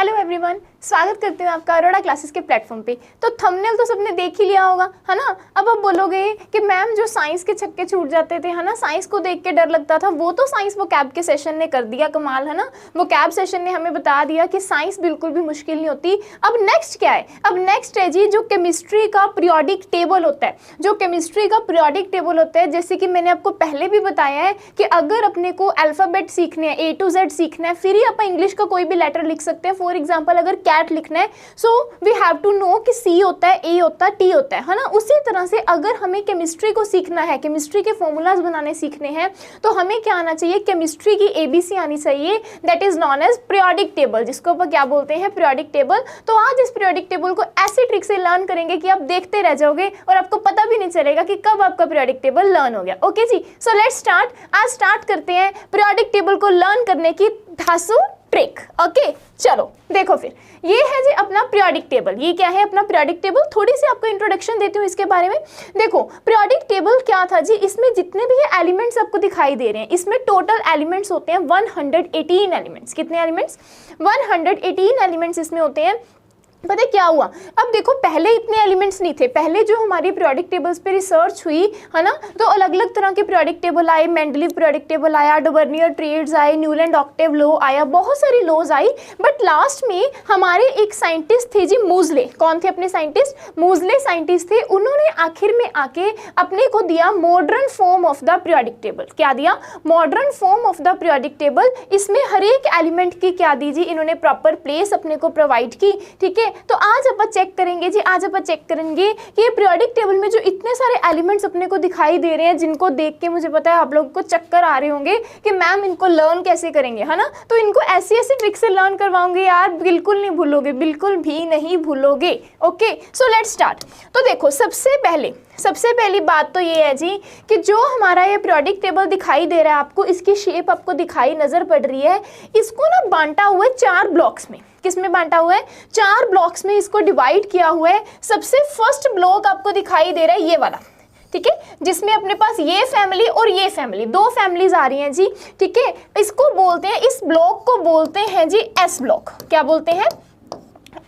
Hello everyone, स्वागत करती हूँ आपका अरोड़ा क्लासेस के प्लेटफॉर्म पे। तो थंबनेल तो सबने देख ही लिया होगा, है ना। अब आप बोलोगे कि मैम जो साइंस के छक्के छूट जाते थे, है ना, साइंस को देख के डर लगता था, वो तो साइंस वो कैब के सेशन ने कर दिया कमाल, है ना। वो कैब सेशन ने हमें बता दिया कि साइंस बिल्कुल भी मुश्किल नहीं होती। अब नेक्स्ट क्या है? अब नेक्स्ट है जी जो केमिस्ट्री का पीरियोडिक टेबल होता है। जो केमिस्ट्री का पीरियोडिक टेबल होता है, जैसे कि मैंने आपको पहले भी बताया है कि अगर अपने को अल्फाबेट सीखने हैं, A to Z सीखना है, फिर ही आप इंग्लिश का कोई भी लेटर लिख सकते हैं। फॉर एग्जाम्पल अगर कैट लिखना है, so we have to know कि सी होता है, ए होता है, टी होता है ना। उसी तरह से अगर हमें केमिस्ट्री को सीखना है, केमिस्ट्री के फॉर्मूलाज बनाने सीखने हैं, तो हमें क्या आना चाहिए? केमिस्ट्री की ABC आनी चाहिए, that is known as periodic table, जिसको अपन क्या बोलते हैं? Periodic table. तो आज इस पीरियोडिक टेबल को ऐसी ट्रिक से लर्न करेंगे कि आप देखते रह जाओगे और आपको पता भी नहीं चलेगा कि कब आपका पीरियोडिक टेबल लर्न हो गया। ओके जी, सो लेट्स स्टार्ट। आज स्टार्ट करते हैं पीरियोडिक टेबल को लर्न करने की धांसू ट्रिक। ओके चलो देखो, फिर ये है जी अपना पीरियोडिक टेबल। ये क्या है अपना पीरियोडिक टेबल? थोड़ी सी आपको इंट्रोडक्शन देती हूँ इसके बारे में। देखो पीरियोडिक टेबल क्या था जी, इसमें जितने भी ये एलिमेंट्स आपको दिखाई दे रहे हैं, इसमें टोटल एलिमेंट्स होते हैं 118 एलिमेंट्स। कितने एलिमेंट्स? 118 एलिमेंट्स इसमें होते हैं। पता है क्या हुआ? अब देखो पहले इतने एलिमेंट्स नहीं थे। पहले जो हमारी पीरियोडिक टेबल्स पे रिसर्च हुई, है ना, तो अलग अलग तरह के पीरियोडिक टेबल आए। मेंडलीव पीरियोडिक टेबल आया, डुवर्नियर ट्रेड्स आए, न्यूलैंड ऑक्टेव लॉ आया, बहुत सारी लॉज आई। बट लास्ट में हमारे एक साइंटिस्ट थे जी, मूजले। कौन थे अपने साइंटिस्ट? मूजले साइंटिस्ट थे। उन्होंने आखिर में आके अपने को दिया modern form of the periodic table. क्या दिया? Modern form of the periodic table. इसमें हर एक एलिमेंट की क्या दी जी, इन्होंने प्रॉपर प्लेस अपने को प्रोवाइड की। ठीक है, तो आज अपन चेक करेंगे जी, आज अपन चेक करेंगे कि ये पीरियोडिक टेबल में जो इतने सारे एलिमेंट्स अपने को दिखाई दे रहे हैं, जिनको देख के मुझे पता है आप लोगों को चक्कर आ रहे होंगे कि मैम इनको लर्न कैसे करेंगे, है ना। तो इनको ऐसी ऐसी ट्रिक से लर्न करवाऊंगी यार, बिल्कुल नहीं भूलोगे, बिल्कुल भी नहीं भूलोगे। Okay so let's start. तो देखो सबसे पहली बात तो ये है जी कि जो हमारा ये पीरियोडिक टेबल दिखाई दे रहा है आपको, इसकी शेप आपको दिखाई नजर पड़ रही है। इसको ना बांटा हुआ है 4 ब्लॉक्स में। किस में बांटा हुआ है? 4 ब्लॉक्स में इसको डिवाइड किया हुआ है। सबसे फर्स्ट ब्लॉक आपको दिखाई दे रहा है ये वाला, ठीक है, जिसमें अपने पास ये फैमिली और ये फैमिली, 2 फैमिलीज आ रही हैं जी। ठीक है, इसको बोलते हैं, इस ब्लॉक को बोलते हैं जी S ब्लॉक। क्या बोलते हैं?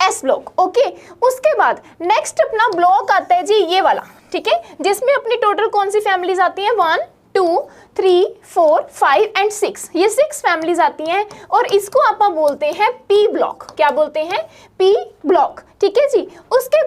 S block. ओके, उसके बाद नेक्स्ट अपना ब्लॉक आता है जी ये वाला, ठीक है, जिसमें अपनी टोटल कौन सी फैमिलीज आती हैं? 1 2 3 4 5 एंड 6, ये 6 फैमिलीज आती हैं। और इसको आप बोलते हैं P ब्लॉक। क्या बोलते हैं? P block. ठीक है जी। उसके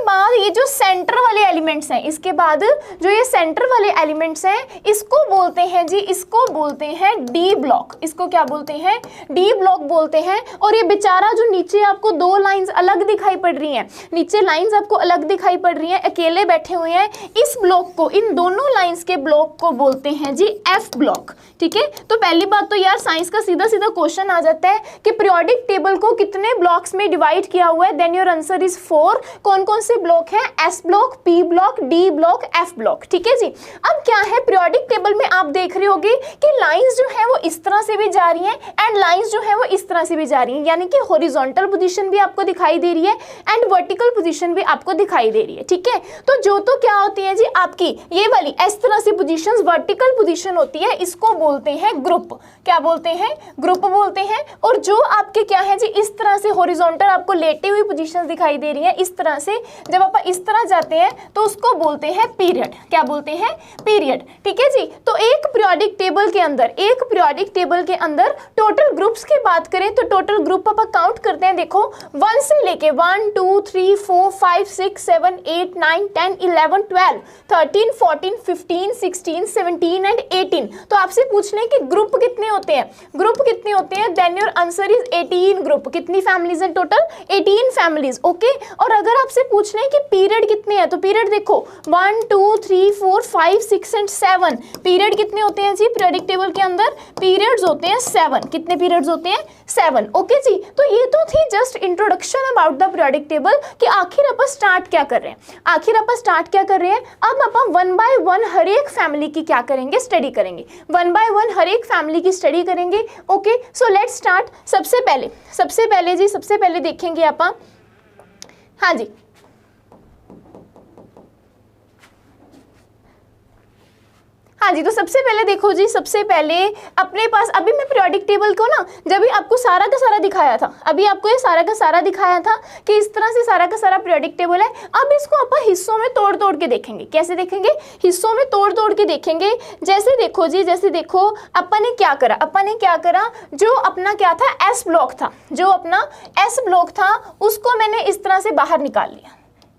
बाद ये जो सेंटर वाले एलिमेंट्स हैं, इसके बाद जो ये सेंटर वाले एलिमेंट्स हैं, इसको बोलते हैं जी, इसको बोलते हैं D ब्लॉक। इसको क्या बोलते हैं? D ब्लॉक बोलते हैं। और ये बेचारा जो नीचे आपको 2 लाइंस अलग दिखाई पड़ रही हैं, नीचे लाइंस आपको अलग दिखाई पड़ रही हैं, अकेले बैठे हुए हैं, इस ब्लॉक को, इन दोनों लाइंस के ब्लॉक को बोलते हैं जी F ब्लॉक। ठीक है, तो पहली बात तो यार साइंस का सीधा सीधा क्वेश्चन आ जाता है कि पीरियोडिक टेबल को कितने ब्लॉक्स में डिवाइड किया हुआ है? Then your answer is 4। कौन कौन से ब्लॉक हैं? S block, P block, D block, F block. ठीक है जी। अब क्या है पीरियोडिक टेबल में आप देख रहे होगे कि लाइंस जो है वो इस तरह से भी जा रही हैं एंड लाइंस जो है वो इस तरह से भी जा रही हैं, यानी कि हॉरिजॉन्टल पोजीशन भी आपको दिखाई दे रही है एंड वर्टिकल पोजीशन भी आपको दिखाई दे रही है। ठीक है, तो जो तो क्या होती है जी आपकी ये वाली इस तरह से पोजीशंस, वर्टिकल पोजीशन होती है, इसको बोलते हैं ग्रुप। क्या बोलते हैं? ग्रुप बोलते हैं। और जो आपके क्या है जी इस तरह से हॉरिजॉन्टल आपको लेटे हुई पोजीशंस दिखाई दे रही है, इस तरह से जब आप इस तरह जाते हैं तो उसको बोलते हैं पीरियड। क्या बोलते हैं? पीरियड। ठीक है जी। तो एक पीरियोडिक टेबल के अंदर टोटल ग्रुप्स की बात करें तो टोटल ग्रुप आप काउंट करते हैं, देखो 1 से लेके 1 2 3 4 5 6 7 8 9 10 11 12 13 14 15 16 17 एंड 18। तो आपसे पूछ लें कि ग्रुप कितने होते हैं? ग्रुप कितने होते हैं? Then your answer is 18 group. कितनी फैमिलीज हैं टोटल? 18 फैमिलीज। ओके, और अगर आपसे पूछ लें कि पीरियड कितने हैं, तो पीरियड देखो 1 2 3 4 5 6 एंड 7। पीरियड कितने होते हैं जी पीरियोडिक टेबल के अंदर? पीरियड्स होते हैं 7। कितने पीरियड्स होते हैं? 7। ओके जी। तो ये तो थी just introduction about the periodic table कि आखिर अपन स्टार्ट क्या कर रहे हैं। अब अपन 1 बाय 1 हर एक फैमिली की क्या करेंगे? स्टडी करेंगे। 1 बाय 1 हर एक फैमिली की स्टडी करेंगे। Okay, so let's start. सबसे पहले देखेंगे अपन, हाँ जी, हाँ जी, तो सबसे पहले देखो जी, सबसे पहले अपने पास अभी मैं पीरियोडिक टेबल को ना जब भी आपको सारा का सारा दिखाया था, अभी आपको ये सारा का सारा दिखाया था कि इस तरह से सारा का सारा पीरियोडिक टेबल है। अब इसको अपन हिस्सों में तोड़ तोड़ के देखेंगे। कैसे देखेंगे? हिस्सों में तोड़ तोड़ के देखेंगे। जैसे देखो जी, जैसे देखो अपन ने क्या करा, अपन ने क्या करा, जो अपना क्या था एस ब्लॉक था, जो अपना एस ब्लॉक था उसको मैंने इस तरह से बाहर निकाल लिया।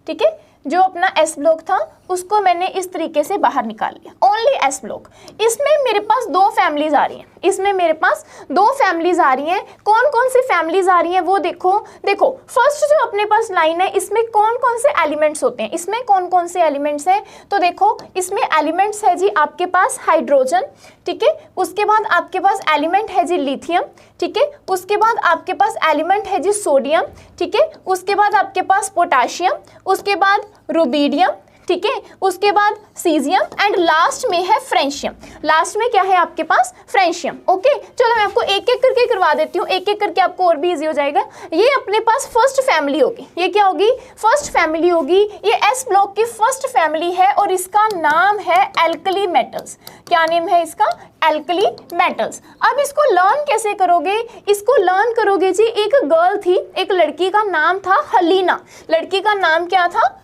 ठीक है, जो अपना एस ब्लॉक था उसको मैंने इस तरीके से बाहर निकाल लिया, ओनली एस ब्लॉक। इसमें मेरे पास दो फैमिलीज आ रही हैं, इसमें मेरे पास दो फैमिलीज आ रही हैं। कौन कौन सी फैमिलीज आ रही हैं वो देखो। देखो फर्स्ट जो अपने पास लाइन है इसमें कौन कौन से एलिमेंट्स होते हैं, इसमें कौन कौन से एलिमेंट्स हैं, तो देखो इसमें एलिमेंट्स है जी आपके पास हाइड्रोजन, ठीक है, उसके बाद आपके पास एलिमेंट है जी लिथियम, ठीक है, उसके बाद आपके पास एलिमेंट है जी सोडियम, ठीक है, उसके बाद आपके पास पोटाशियम, उसके बाद रुबीडियम, ठीक है, उसके बाद सीजियम एंड लास्ट में है फ्रेंशियम। लास्ट में क्या है आपके पास? फ्रेंशियम। ओके, चलो मैं आपको एक एक करके करवा देती हूँ, एक एक करके आपको और भी इजी हो जाएगा। ये अपने पास फर्स्ट फैमिली होगी, ये क्या होगी? फर्स्ट फैमिली होगी। ये एस ब्लॉक की फर्स्ट फैमिली है और इसका नाम है एल्कली मेटल्स। क्या नेम है इसका? Alkali metals. अब इसको लर्न कैसे करोगे? इसको लर्न करोगे जी, एक गर्ल थी, एक लड़की का नाम था हलीना। लड़की का नाम क्या था?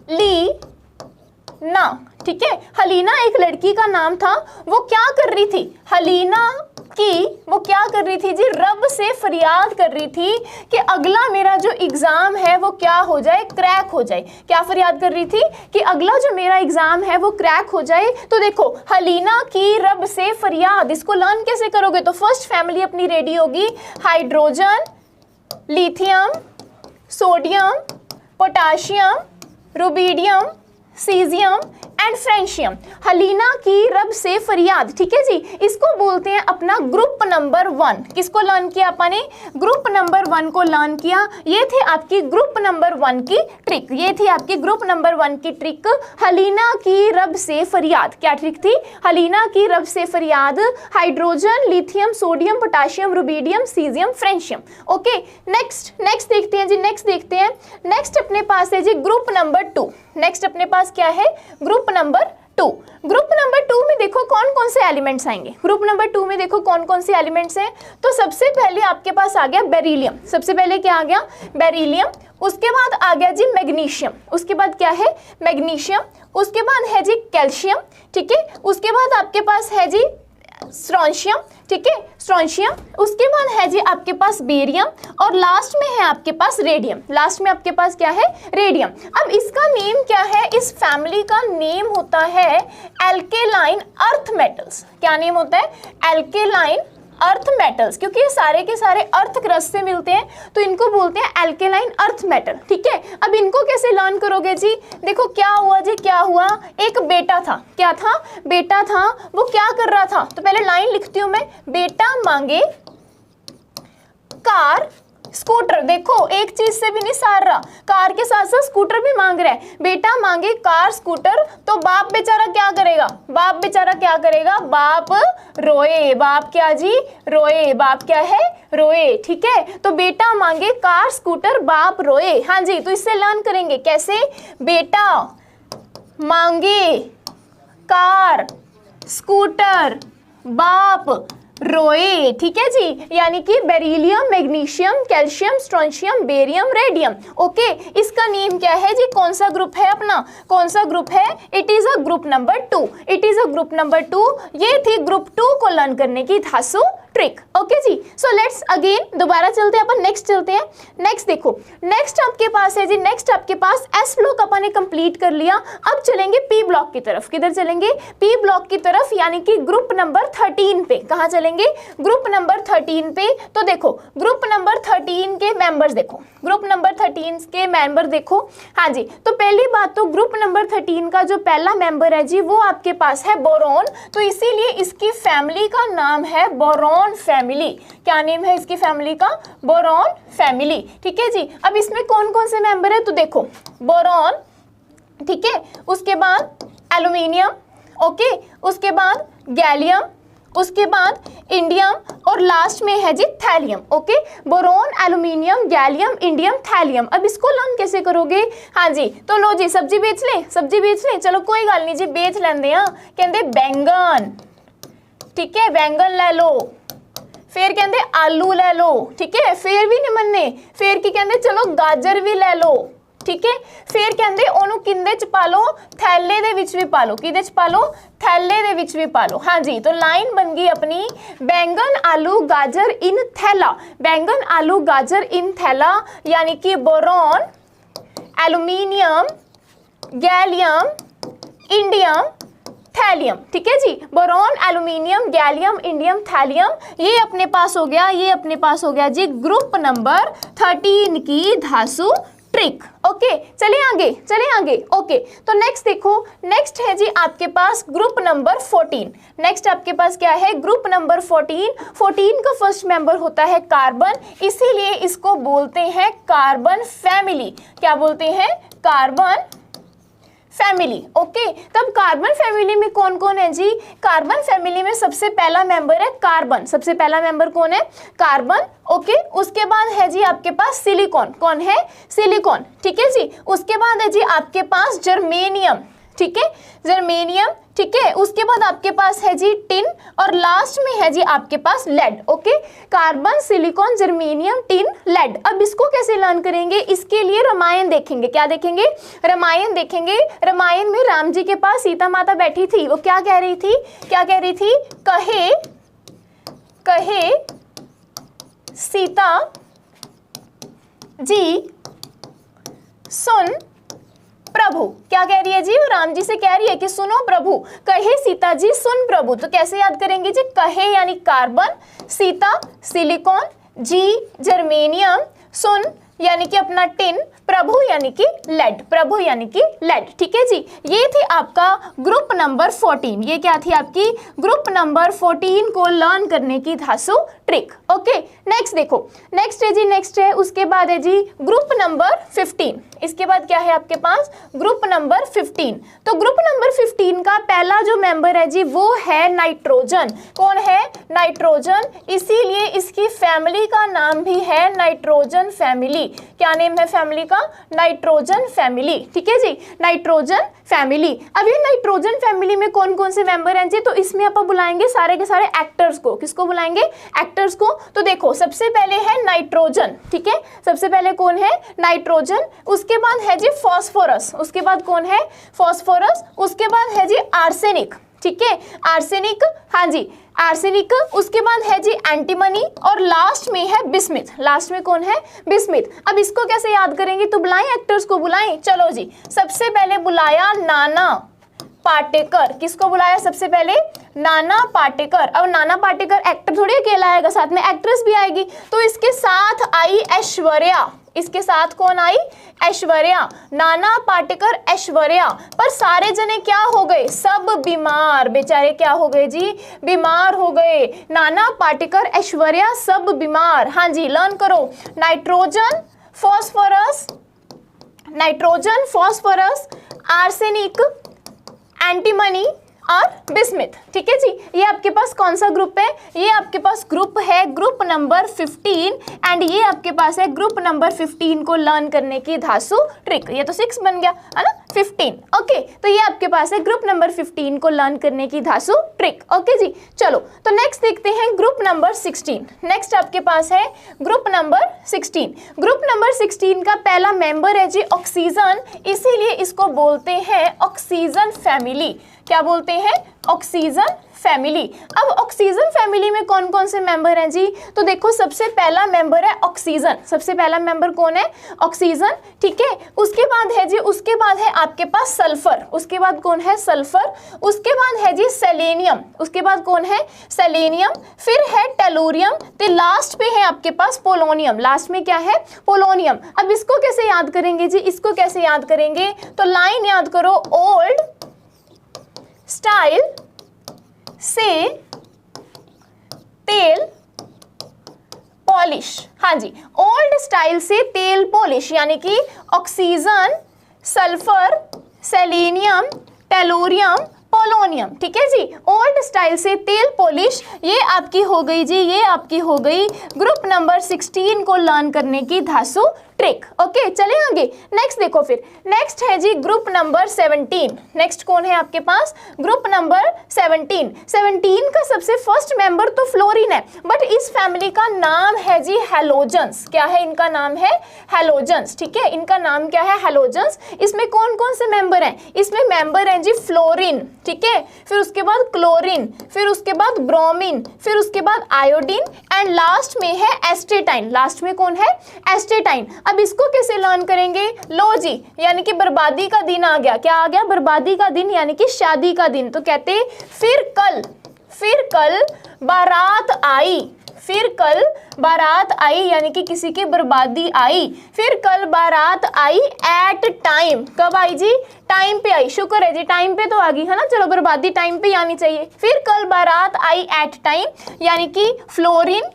हलीना, ठीक है, हलीना एक लड़की का नाम था। वो क्या कर रही थी? हलीना की वो क्या कर रही थी जी? रब से फरियाद कर रही थी कि अगला मेरा जो एग्जाम है वो क्या हो जाए? क्रैक हो जाए। क्या फरियाद कर रही थी? कि अगला जो मेरा एग्जाम है वो क्रैक हो जाए। तो देखो हलीना की रब से फरियाद, इसको लर्न कैसे करोगे? तो फर्स्ट फैमिली अपनी रेडी होगी, hydrogen, lithium, sodium, potassium, rubidium, caesium and francium. हलीना की रब से फरियाद, ठीक है जी, इसको बोलते हैं अपना ग्रुप नंबर 1। किसको लर्न किया अपने? ग्रुप नंबर 1 को लर्न किया। ये थे आपकी ग्रुप नंबर 1 की ट्रिक, ये थी आपकी ग्रुप नंबर 1 की ट्रिक, हलीना की रब से फरियाद। क्या ट्रिक थी? हलीना की रब से फरियाद, hydrogen, lithium, sodium, potassium, rubidium, caesium, francium. Okay, next देखते हैं जी, नेक्स्ट देखते हैं। नेक्स्ट अपने पास है जी ग्रुप नंबर 2। नेक्स्ट अपने पास क्या है? Group number 2। ग्रुप नंबर 2 में देखो कौन कौन से एलिमेंट्स आएंगे। ग्रुप नंबर 2 में देखो कौन कौन से एलिमेंट्स हैं। तो सबसे पहले आपके पास आ गया बेरिलियम। सबसे पहले क्या आ गया? बेरिलियम। उसके बाद आ गया जी मैग्नीशियम। उसके बाद क्या है? मैग्नीशियम। उसके बाद है जी कैल्शियम, ठीक है। उसके बाद आपके पास है जी स्ट्रोंशियम, ठीक है, स्ट्रोंशियम। उसके बाद है जी आपके पास बेरियम और लास्ट में है आपके पास रेडियम। लास्ट में आपके पास क्या है? रेडियम। अब इसका नेम क्या है? इस फैमिली का नेम होता है एल्केलाइन अर्थ मेटल्स। क्या नेम होता है? एल्केलाइन अर्थ मेटल्स, क्योंकि ये सारे के सारे अर्थ क्रस्ट से मिलते हैं तो इनको बोलते हैं एल्केलाइन अर्थ मेटल, ठीक है। अब इनको कैसे लर्न करोगे जी? देखो क्या हुआ जी, क्या हुआ, एक बेटा था। क्या था? बेटा था। वो क्या कर रहा था? तो पहले लाइन लिखती हूं मैं, बेटा मांगे कार स्कूटर। देखो एक चीज से भी नहीं सार रहा, कार के साथ साथ स्कूटर भी मांग रहा है। बेटा मांगे कार स्कूटर, तो बाप बेचारा क्या करेगा? बाप बेचारा क्या करेगा? बाप रोए। बाप क्या जी? रोए। बाप क्या है? रोए, ठीक है। तो बेटा मांगे कार स्कूटर, बाप रोए। हाँ जी, तो इससे लर्न करेंगे कैसे? बेटा मांगे कार स्कूटर, बाप रोए, ठीक है जी। यानी कि beryllium, magnesium, calcium, strontium, barium, radium. Okay, इसका नेम क्या है जी? कौन सा ग्रुप है अपना? कौन सा ग्रुप है? It is a group number 2। It is a group number 2। ये थी ग्रुप 2 को लर्न करने की धासु ट्रिक। ओके जी, सो लेट्स अगेन दोबारा चलते हैं अपन, नेक्स्ट चलते हैं। नेक्स्ट देखो, नेक्स्ट आपके पास है जी, नेक्स्ट आपके पास एस ब्लॉक अपन ने कंप्लीट कर लिया। अब चलेंगे पी ब्लॉक की तरफ। किधर चलेंगे? पी ब्लॉक की तरफ, यानी कि ग्रुप नंबर 13 पे। कहाँ चलेंगे? ग्रुप नंबर 13 पे। तो देखो ग्रुप नंबर 13 के मेंबर्स देखो, ग्रुप नंबर 13 के मेंबर देखो। हाँ जी, तो पहली बात तो ग्रुप नंबर 13 का जो पहला मेंबर है जी वो आपके पास है बोरॉन, तो इसीलिए इसकी फैमिली का नाम है बोरॉन फैमिली। क्या नेम है इसकी फैमिली का? बोरॉन फैमिली, ठीक है जी। अब इसमें कौन कौन से मेंबर है? तो देखो बोरॉन, ठीक है, उसके बाद एल्यूमिनियम, ओके, उसके बाद गैलियम, उसके बाद इंडियम और लास्ट में है जी thallium. Okay, boron, aluminium, gallium, indium, thallium. अब इसको लर्न कैसे करोगे? हाँ जी, तो लो जी सब्जी बेच लें, सब्जी बेच लें, चलो कोई गल नहीं जी बेच लेंदे आ। कहते बैंगन, ठीक है, बैंगन ले लो, फिर कहते आलू ले लो, ठीक है, फिर भी नहीं मन्ने, फिर की कहते चलो गाजर भी ले लो, ठीक है, फिर कहते ओनू किंदे च पा लो, थैले दे विच भी पा लो, किदे च पा लो, थैले दे विच भी पा लो। हाँ जी, तो लाइन बन गई अपनी, बैंगन आलू गाजर इन थैला, बैंगन आलू गाजर इन थैला, यानी कि boron, aluminium, gallium, indium, thallium. ठीक है जी, boron, aluminium, gallium, indium, thallium, ये अपने पास हो गया, ये अपने पास हो गया जी ग्रुप नंबर 13 की धातु ट्रिक। ओके, चलिए आगे, चलिए आगे। ओके, तो नेक्स्ट देखो, नेक्स्ट है जी आपके पास ग्रुप नंबर 14। नेक्स्ट आपके पास क्या है? Group number 14। 14 का फर्स्ट मेंबर होता है कार्बन, इसीलिए इसको बोलते हैं कार्बन फैमिली। क्या बोलते हैं? Carbon family. ओके, तब कार्बन फैमिली में कौन कौन है जी? कार्बन फैमिली में सबसे पहला मेंबर है कार्बन। सबसे पहला मेंबर कौन है? कार्बन। ओके, उसके बाद है जी आपके पास सिलिकॉन। कौन है? सिलिकॉन। ठीक है जी, उसके बाद है जी आपके पास जर्मेनियम। ठीक है, जर्मेनियम। ठीक है, उसके बाद आपके पास है जी टिन, और लास्ट में है जी आपके पास lead. Okay, carbon, silicon, germanium, tin, lead. अब इसको कैसे लर्न करेंगे? इसके लिए रामायण देखेंगे। क्या देखेंगे? रामायण देखेंगे। रामायण में राम जी के पास सीता माता बैठी थी, वो क्या कह रही थी? क्या कह रही थी? कहे कहे सीता जी सुन प्रभु। क्या कह रही है जी? वो राम जी से कह रही है कि सुनो प्रभु, कहे सीता जी सुन प्रभु। तो कैसे याद करेंगे जी? कहे यानी कार्बन, सीता सिलिकॉन, जी जर्मेनियम, सुन यानी कि अपना टिन, प्रभु यानी कि लेड, प्रभु यानी कि लेड। ठीक है जी, ये थी आपका ग्रुप नंबर 14। ये क्या थी आपकी? ग्रुप नंबर 14 को लर्न करने की धातु ट्रिक। ओके, नेक्स्ट देखो, नेक्स्ट है जी, नेक्स्ट है उसके बाद है जी ग्रुप नंबर 15। इसके बाद क्या है आपके पास? Group number 15। तो ग्रुप नंबर 15 का पहला जो मेंबर है जी वो है नाइट्रोजन। कौन है? नाइट्रोजन। इसीलिए इसकी फैमिली का नाम भी है नाइट्रोजन फैमिली। क्या नेम है फैमिली का? Nitrogen family. ठीक है जी, नाइट्रोजन फैमिली। अब ये नाइट्रोजन फैमिली में कौन कौन से मेंबर हैं जी? तो इसमें आप बुलाएंगे सारे के सारे एक्टर्स को। किसको बुलाएंगे? एक्टर्स को। तो देखो, सबसे पहले है नाइट्रोजन। ठीक है, सबसे पहले कौन है? नाइट्रोजन। उसके बाद है जी फॉस्फोरस। उसके बाद कौन है? फॉस्फोरस। उसके बाद है जी आर्सेनिक। ठीक है, आर्सेनिक। हाँ जी, आर्सेनिक। उसके बाद है जी एंटीमनी, और लास्ट में है बिस्मिथ। लास्ट में कौन है? बिस्मिथ। अब इसको कैसे याद करेंगे? तो बुलाएं, एक्टर्स को बुलाएं। चलो जी, सबसे पहले बुलाया नाना पाटेकर। किसको बुलाया सबसे पहले? नाना पाटेकर। अब नाना पाटेकर एक्टर थोड़ी अकेला आएगा, साथ में एक्ट्रेस भी आएगी। तो इसके साथ आई ऐश्वर्या। इसके साथ कौन आई? ऐश्वर्या। नाना पाटेकर, ऐश्वर्या। पर सारे जने क्या हो गए? सब बीमार। बेचारे क्या हो गए जी? बीमार हो गए। नाना पाटेकर, ऐश्वर्या सब बीमार। हाँ जी, लर्न करो। Nitrogen, phosphorus, nitrogen, phosphorus, arsenic, antimony और बिस्मिथ। ठीक है जी, ये आपके पास कौन सा ग्रुप है? ये आपके पास ग्रुप है ग्रुप नंबर 15, एंड ये आपके पास है ग्रुप नंबर 15 को लर्न करने की धातु ट्रिक। ये तो 6 बन गया है ना, 15। ओके, तो ये आपके पास है ग्रुप नंबर 15 को लर्न करने की धातु ट्रिक। ओके जी, चलो तो नेक्स्ट देखते हैं ग्रुप नंबर 16। नेक्स्ट आपके पास है ग्रुप नंबर 16। ग्रुप नंबर 16 का पहला मेंबर है जी ऑक्सीजन, इसीलिए इसको बोलते हैं ऑक्सीजन फैमिली। क्या बोलते हैं? Oxygen family. अब ऑक्सीजन फैमिली में कौन कौन से मेंबर हैं जी? तो देखो, सबसे पहला मेंबर है ऑक्सीजन। सबसे पहला मेंबर कौन है? ऑक्सीजन। ठीक है, उसके बाद है जी, उसके बाद है आपके पास सल्फर। उसके बाद कौन है? सल्फर। उसके बाद है जी सेलेनियम। उसके बाद कौन है? सेलेनियम। फिर है टेलुरियम। तो लास्ट पे है आपके पास पोलोनियम। लास्ट में क्या है? पोलोनियम। अब इसको कैसे याद करेंगे जी? इसको कैसे याद करेंगे? तो लाइन याद करो, ओल्ड स्टाइल से तेल पॉलिश। हाँ जी, ओल्ड स्टाइल से तेल पॉलिश, यानी कि oxygen, sulphur, selenium, tellurium, polonium, ठीक है जी। ओल्ड स्टाइल से तेल पॉलिश, ये आपकी हो गई जी, ये आपकी हो गई ग्रुप नंबर 16 को लर्न करने की धांसू ट्रिक। ओके, चले आगे। नेक्स्ट देखो, फिर नेक्स्ट है जी ग्रुप नंबर 17। नेक्स्ट कौन है आपके पास? Group number 17। 17 का सबसे फर्स्ट मेंबर तो फ्लोरीन है, बट इस फैमिली का नाम है जी हैलोजेंस। क्या है इनका नाम? है हैलोजेंस, ठीक है। इनका नाम क्या है? हैलोजेंस। इसमें कौन कौन से मेंबर हैं? इसमें मेंबर हैं जी फ्लोरीन, ठीक है, फिर उसके बाद क्लोरीन, फिर उसके बाद ब्रोमीन, फिर उसके बाद आयोडीन एंड लास्ट में है एस्टेटाइन। लास्ट में कौन है? एस्टेटाइन। अब इसको कैसे लर्न करेंगे? लो जी, यानी कि बर्बादी का दिन आ गया। क्या आ गया? बर्बादी का दिन, यानी कि शादी का दिन। तो कहते फिर कल बारात आई, फिर कल बारात आई, यानी कि किसी की बर्बादी आई। फिर कल बारात आई एट टाइम। कब आई जी? टाइम पे आई। शुक्र है जी, टाइम पे तो आ गई है ना। चलो, बर्बादी टाइम पे आनी चाहिए। फिर कल बारात आई एट टाइम, यानी कि fluorine,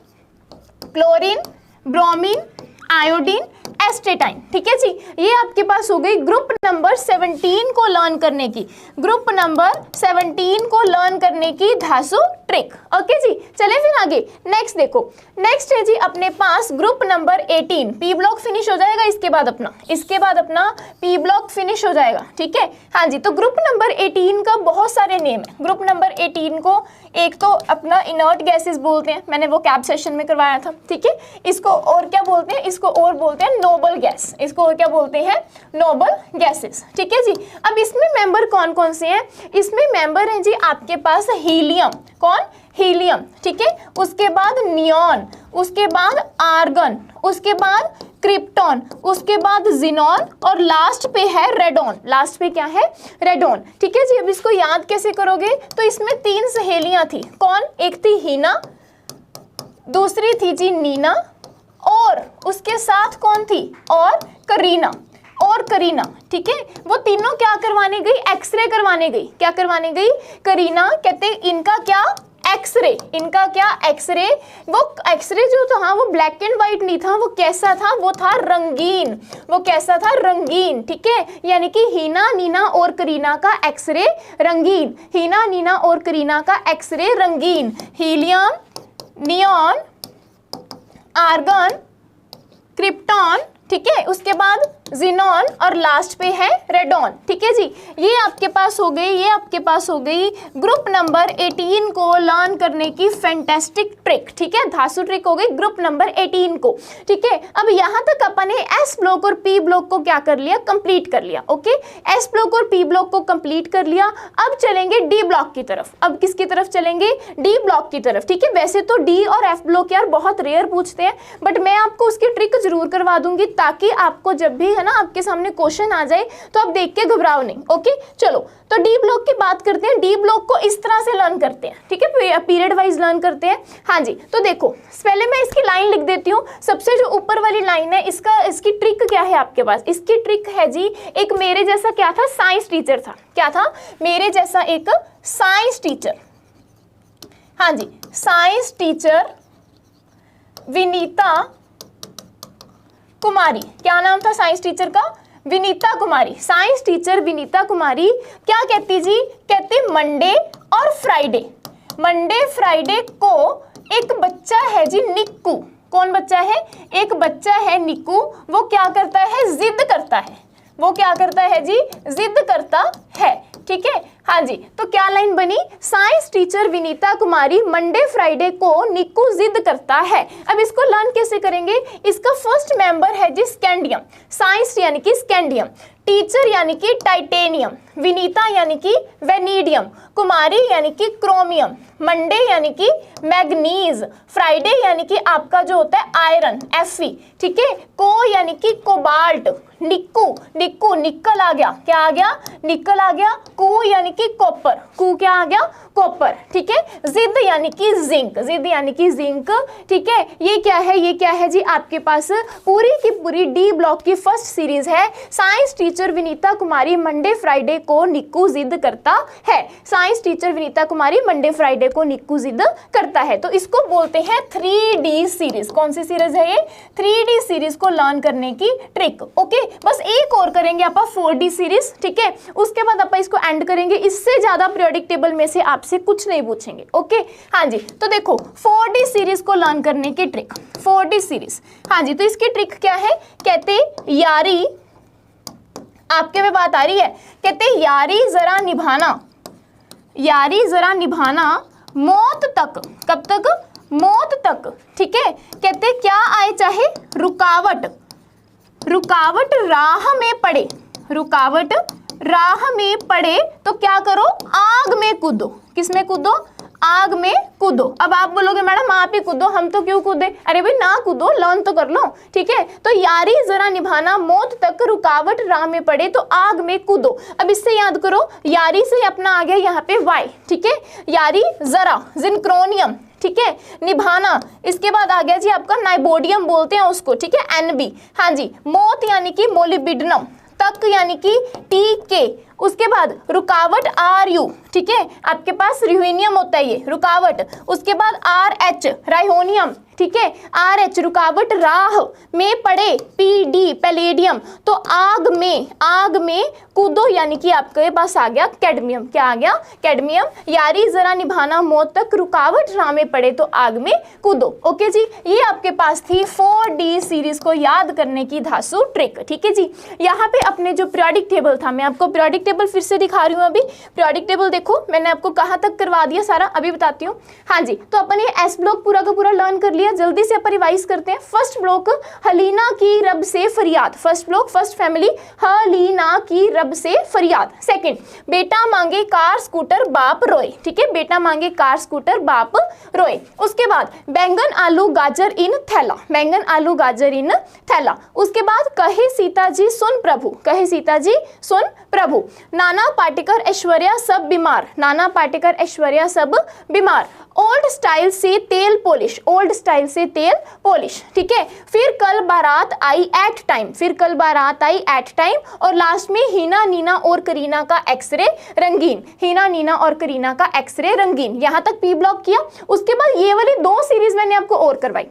chlorine, bromine, iodine, astatine, ठीक है जी। ये आपके पास हो गई ग्रुप नंबर 17 को लर्न करने की, ग्रुप नंबर 17 को लर्न करने की धांसू ट्रिक। ओके जी, चले फिर आगे। नेक्स्ट देखो, नेक्स्ट है जी अपने पास group number 18। P block finish हो जाएगा इसके बाद अपना पी ब्लॉक फिनिश हो जाएगा, ठीक है। हाँ जी, तो ग्रुप नंबर 18 का बहुत सारे नेम है। ग्रुप नंबर 18 को एक तो अपना इनर्ट गैसेस बोलते हैं, मैंने वो कैब सेशन में करवाया था, ठीक है। इसको और क्या बोलते हैं? इसको और बोलते हैं नोबल गैस। इसको और क्या बोलते हैं? नोबल गैसेस, ठीक है जी। अब इसमें मेंबर कौन कौन से हैं? इसमें मेंबर हैं जी आपके पास हीलियम। कौन? हीलियम, ठीक है। उसके बाद नियॉन, उसके बाद आर्गन, उसके बाद क्रिप्टॉन, उसके बाद जिनॉन और लास्ट पे है रेडॉन। लास्ट पे क्या है? रेडॉन, ठीक है जी। अब इसको याद कैसे करोगे? तो इसमें 3 सहेलियां थी। कौन? एक थी हीना, दूसरी थी जी नीना, और उसके साथ कौन थी? और करीना, ठीक है। वो तीनों क्या करवाने गई? एक्सरे करवाने गई। क्या करवाने गई? करीना कहते इनका क्या? एक्सरे। इनका क्या? एक्सरे। वो एक्सरे जो था वो ब्लैक एंड व्हाइट नहीं था, वो कैसा था? वो था रंगीन। वो कैसा था? रंगीन, ठीक है। यानी कि हीना, नीना और करीना का एक्सरे रंगीन। हीना, नीना और करीना का एक्सरे रंगीन। हीलियम, नियॉन, आर्गन, क्रिप्टॉन, ठीक है। उसके बाद जिनॉन और लास्ट पे है रेडॉन, ठीक है जी। ये आपके पास हो गई, ये आपके पास हो गई ग्रुप नंबर 18 को लर्न करने की फैंटास्टिक ट्रिक, ठीक है। धांसू ट्रिक हो गई ग्रुप नंबर 18 को, ठीक है। अब यहाँ तक अपन ने एस ब्लॉक और पी ब्लॉक को क्या कर लिया? कंप्लीट कर लिया। ओके, एस ब्लॉक और पी ब्लॉक को कंप्लीट कर लिया। अब चलेंगे डी ब्लॉक की तरफ। अब किसकी तरफ चलेंगे? डी ब्लॉक की तरफ, ठीक है। वैसे तो डी और एफ ब्लॉक यार बहुत रेयर पूछते हैं, बट मैं आपको उसकी ट्रिक जरूर करवा दूंगी, ताकि आपको जब भी है ना आपके सामने क्वेश्चन आ जाए तो आप देख के घबराओ नहीं। ओके, चलो तो डी ब्लॉक की बात करते हैं। डी ब्लॉक को इस तरह से लर्न करते हैं, ठीक है, पीरियड वाइज लर्न करते हैं। हाँ जी, तो देखो पहले मैं इसकी लाइन लिख देती हूँ। सबसे जो ऊपर वाली लाइन है इसकी ट्रिक क्या है आपके पास? इसकी ट्रिक है जी, एक मेरे जैसा क्या था? साइंस टीचर था। क्या था? मेरे जैसा एक साइंस टीचर। हाँ जी, साइंस टीचर विनीता कुमारी। क्या नाम था साइंस टीचर का? विनीता कुमारी। साइंस टीचर विनीता कुमारी क्या कहती जी? कहती मंडे और फ्राइडे, मंडे फ्राइडे को एक बच्चा है जी निक्कू। कौन बच्चा है? एक बच्चा है निक्कू। वो क्या करता है? जिद करता है। वो क्या करता है जी? जिद करता है, ठीक है। हाँ जी, तो क्या लाइन बनी? साइंस टीचर विनीता कुमारी मंडे फ्राइडे को निक्कू जिद करता है। अब इसको लर्न कैसे करेंगे? इसका फर्स्ट मेंबर है जी स्कैंडियम। साइंस यानी कि स्कैंडियम, टीचर यानी कि टाइटेनियम, विनीता यानी कि वेनीडियम, कुमारी यानी कि क्रोमियम, मंडे यानी कि मैग्नीज, फ्राइडे यानी कि आपका जो होता है आयरन Fe, ठीक है। को यानी कि कोबाल्ट, निक्कू, निक्कू निकल आ गया। क्या आ गया? निकल आ गया। कू यानी कि कॉपर, कू क्या आ गया? कॉपर, ठीक है। जिद यानी कि जिंक, जिद यानी कि जिंक, ठीक है। ये क्या है? ये क्या है जी? आपके पास पूरी की पूरी डी ब्लॉक की फर्स्ट सीरीज है। साइंस टीचर विनीता कुमारी मंडे फ्राइडे को निक्कू जिद करता है। साइंस टीचर विनीता कुमारी मंडे फ्राइडे को निक्कू जिद करता है। तो इसको बोलते हैं 3D सीरीज। कौन सी सीरीज है ये? 3D सीरीज को लर्न करने की ट्रिक। ओके, बस एक और करेंगे आप 4D सीरीज, ठीक है, उसके बाद आप इसको एंड करेंगे। इससे ज्यादा पीरियोडिक टेबल में से आपसे कुछ नहीं पूछेंगे। ओके, हाँ जी, तो देखो 4D सीरीज को लर्न करने की ट्रिक, 4D सीरीज। हाँ जी, तो इसकी ट्रिक क्या है? कहते यारी, आपके में बात आ रही है, कहते यारी जरा निभाना, यारी जरा निभाना मौत तक। कब तक? मौत तक, ठीक है। कहते क्या आए चाहे रुकावट, रुकावट राह में पड़े, रुकावट राह में पड़े तो क्या करो? आग में कूदो। किस में कूदो? आग में कूदो। अब आप बोलोगे मैडम आप ही कूदो, हम तो क्यों कूदे? अरे भाई ना कूदो, लर्न तो कर लो, ठीक है। तो यारी जरा निभाना मौत तक, रुकावट राह में पड़े तो आग में कूदो। अब इससे याद करो, यारी से अपना आ गया यहाँ पे वाई, ठीक है। यारी जरा जिनक्रोनियम, ठीक है। निभाना, इसके बाद आ गया जी आपका नाइबोडियम बोलते हैं उसको, ठीक है, NB। हाँ जी, मौत यानी कि मोलिबिडनम, तक यानी कि TK। उसके बाद रुकावट RU, ठीक है, आपके पास रियूनियम होता है ये रुकावट। उसके बाद RH राइहोनियम, ठीक है, RH रुकावट राह में पड़े PD पैलेडियम। तो आग में कूदो यानी कि आपके पास आ गया कैडमियम। क्या आ गया? कैडमियम। यारी जरा निभाना मौत तक, रुकावट राह में पड़े तो आग में कूदो। ओके जी, ये आपके पास थी 4D सीरीज को याद करने की धांसू ट्रिक, ठीक है जी। यहाँ पे अपने जो पीरियोडिक टेबल था, मैं आपको पीरियोडिक टेबल फिर से दिखा रही हूँ। अभी पीरियोडिक टेबल देखो, मैंने आपको कहाँ तक करवा दिया सारा, अभी बताती हूँ। हाँ जी, तो अपन ये S ब्लॉक पूरा का पूरा लर्न कर लिया। जल्दी से अपन रिवाइज करते हैं। फर्स्ट ब्लॉक हलीना की रब से फरियाद, फर्स्ट ब्लॉक फर्स्ट फैमिली हलीना की रब से फरियाद। सेकंड, बेटा मांगे कार स्कूटर बाप रोए, ठीक है, बेटा मांगे कार स्कूटर बाप रोए। उसके बाद बैंगन आलू गाजर इन थैला, बैंगन आलू गाजर इन थैला। उसके बाद कहे सीता जी सुन प्रभु, कहे सीता जी सुन प्रभु। नाना पाटेकर ऐश्वर्या सब बीमार, नाना पाटेकर ऐश्वर्या सब बीमार। ओल्ड स्टाइल से तेल पॉलिश, ओल्ड स्टाइल से तेल पॉलिश, ठीक है। फिर कल बारात आई एट टाइम, फिर कल बारात आई एट टाइम। और लास्ट में हीना नीना और करीना का एक्सरे रंगीन, हीना नीना और करीना का एक्सरे रंगीन। यहां तक P ब्लॉक किया। उसके बाद ये वाली 2 सीरीज मैंने आपको और करवाई,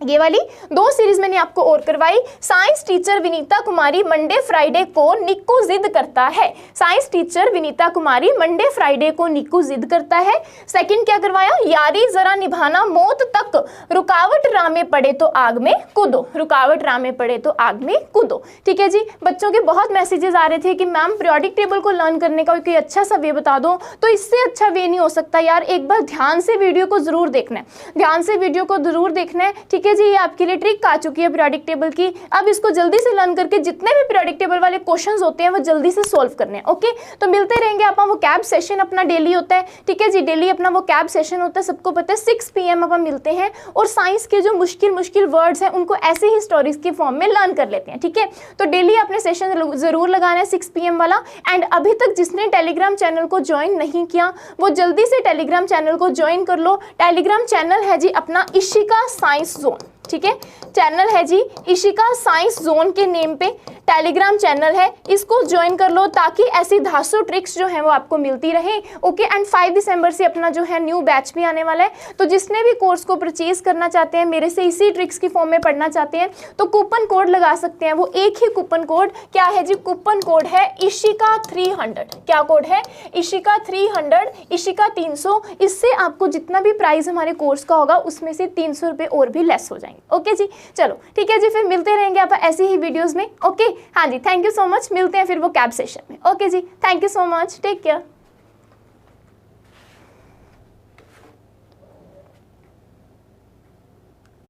ये वाली 2 सीरीज मैंने आपको और करवाई। साइंस टीचर विनीता कुमारी मंडे फ्राइडे को निक्कू जिद करता है, साइंस टीचर विनीता कुमारी मंडे फ्राइडे को निक्कू जिद करता है। सेकंड क्या करवाया? यारी जरा निभाना मौत तक, रुकावट राह में पड़े तो आग में कूदो, रुकावट राह में पड़े तो आग में कूदो, ठीक है जी। बच्चों के बहुत मैसेजेस आ रहे थे कि मैम पीरियोडिक टेबल को लर्न करने का कोई अच्छा सा वे बता दो। तो इससे अच्छा वे नहीं हो सकता यार, एक बार ध्यान से वीडियो को जरूर देखना है, ध्यान से वीडियो को जरूर देखना है, ठीक है जी। ये आपके लिए ट्रिक आ चुकी है पीरियोडिक टेबल की। अब इसको जल्दी से लर्न करके जितने भी पीरियोडिक टेबल वाले क्वेश्चंस होते हैं वो जल्दी से सॉल्व करने हैं। ओके, तो मिलते रहेंगे। आप वो कैब सेशन अपना डेली होता है, ठीक है जी, डेली अपना वो कैब सेशन होता है, सबको पता है। 6 PM अपन मिलते हैं और साइंस के जो मुश्किल मुश्किल वर्ड्स हैं उनको ऐसे ही स्टोरीज के फॉर्म में लर्न कर लेते हैं, ठीक है। तो डेली आपने सेशन जरूर लगाना है 6 PM वाला। एंड अभी तक जिसने टेलीग्राम चैनल को ज्वाइन नहीं किया वो जल्दी से टेलीग्राम चैनल को ज्वाइन कर लो। टेलीग्राम चैनल है जी अपना इशिका साइंस जोन, ठीक है, चैनल है जी इशिका साइंस जोन के नेम पे टेलीग्राम चैनल है, इसको ज्वाइन कर लो ताकि ऐसी धांसू ट्रिक्स जो है वो आपको मिलती रहे। ओके, एंड 5 दिसंबर से अपना जो है न्यू बैच भी आने वाला है। तो जिसने भी कोर्स को परचेज करना चाहते हैं, मेरे से इसी ट्रिक्स की फॉर्म में पढ़ना चाहते हैं, तो कूपन कोड लगा सकते हैं। वो एक ही कूपन कोड, क्या है जी? कूपन कोड है इशिका 300। क्या कोड है? इशिका 300, इशिका 300। इससे आपको जितना भी प्राइस हमारे कोर्स का होगा उसमें से 300 रुपये और भी लेस हो जाएंगे। ओके जी, चलो ठीक है जी, फिर मिलते रहेंगे आप ऐसी ही वीडियोस में। ओके, हाँ जी, थैंक यू सो मच। मिलते हैं फिर वो कैब सेशन में। ओके जी, thank you so much, take care.